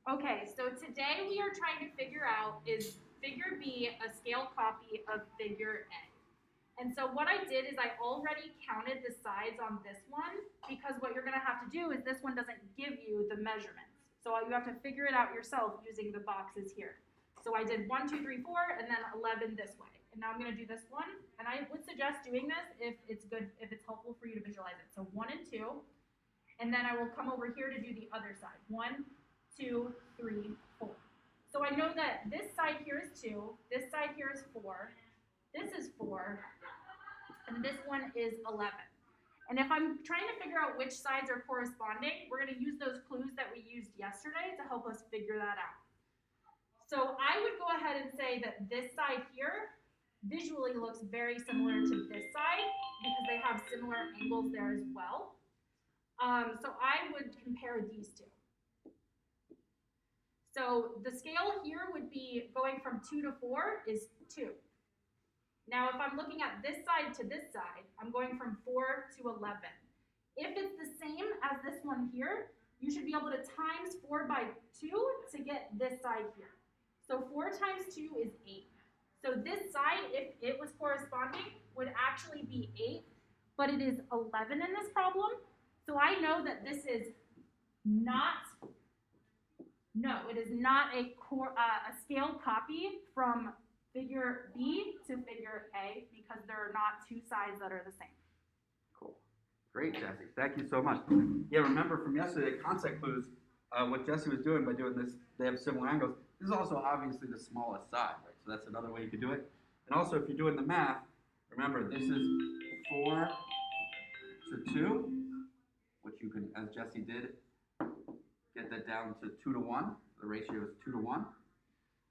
Okay, so today we are trying to figure out, is figure B a scale copy of figure A? And so what I did is I already counted the sides on this one, because what you're gonna have to do is this one doesn't give you the measurements. So you have to figure it out yourself using the boxes here. So I did 1, 2, 3, 4, and then 11 this way. And now I'm gonna do this one, and I would suggest doing this if it's good, if it's helpful for you to visualize it. So 1 and 2, and then I will come over here to do the other side. 1, 2, 3, 4. So I know that this side here is 2, this side here is 4, this is 4, and this one is 11. And if I'm trying to figure out which sides are corresponding, we're going to use those clues that we used yesterday to help us figure that out. So I would go ahead and say that this side here visually looks very similar to this side because they have similar angles there as well. So I would compare these two. So the scale here would be going from 2 to 4 is 2. Now, if I'm looking at this side to this side, I'm going from 4 to 11. If it's the same as this one here, you should be able to times 4 by 2 to get this side here. So 4 times 2 is 8. So this side, if it was corresponding, would actually be 8, but it is 11 in this problem. So I know that this is not, no, it is not a scale copy from figure B to figure A because there are not two sides that are the same. Cool. Great, Jesse. Thank you so much. Yeah, remember from yesterday, concept clues, what Jesse was doing by doing this, they have similar angles. This is also obviously the smallest side, right? So that's another way you could do it. And also, if you're doing the math, remember this is 4 to 2, which you can, as Jesse did, get that down to 2 to 1. The ratio is 2 to 1.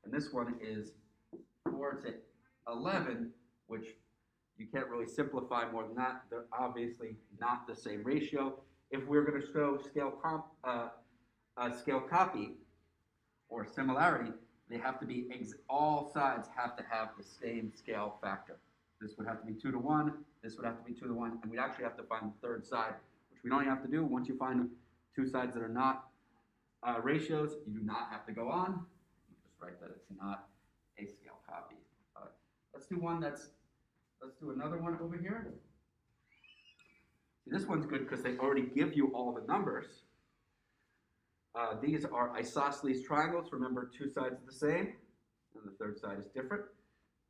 And this one is 4 to 11, which you can't really simplify more than that. They're obviously not the same ratio. If we're going to show scale copy or similarity, they have to be all sides have to have the same scale factor. This would have to be 2 to 1. This would have to be 2 to 1, and we'd actually have to find the third side, which we don't have to do. Once you find two sides that are not ratios, you do not have to go on. You just write that it's not a scale copy. Let's do another one over here. See, this one's good because they already give you all the numbers. These are isosceles triangles. Remember, two sides are the same, and the third side is different.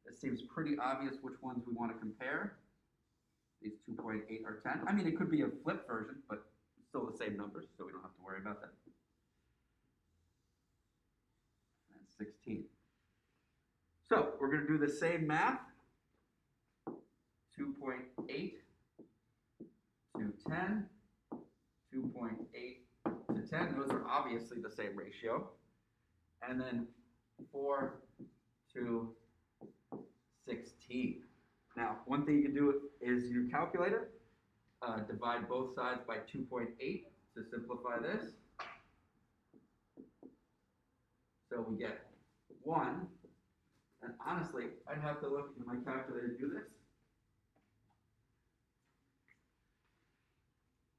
It seems pretty obvious which ones we want to compare. These 2.8 or 10. I mean, it could be a flip version, but still the same numbers, so we don't have to worry about that. And 16. So we're going to do the same math. 2.8 to 10, 2.8 to 10. Those are obviously the same ratio. And then 4 to 16. Now, one thing you can do is your calculator. Divide both sides by 2.8 to simplify this. So we get 1. And honestly, I'd have to look in my calculator to do this.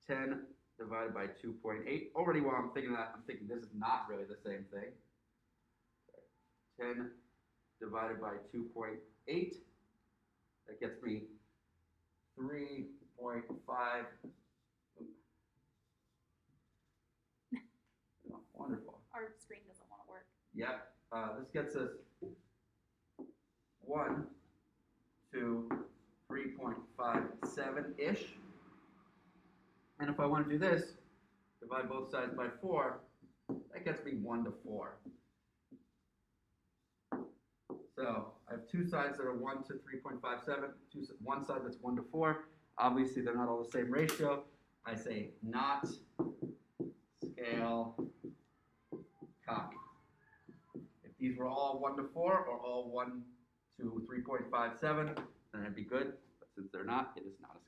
10 divided by 2.8. Already while I'm thinking that, I'm thinking this is not really the same thing. 10 divided by 2.8. That gets me 3.5. Oh, wonderful. Our screen doesn't want to work. Yep. This gets us 1 to 3.57-ish. And if I want to do this, divide both sides by 4, that gets me 1 to 4. So I have two sides that are 1 to 3.57, one side that's 1 to 4. Obviously, they're not all the same ratio. I say not scale copy. If these were all 1 to 4 or all 1 to 3.57, then it'd be good. But since they're not, it is not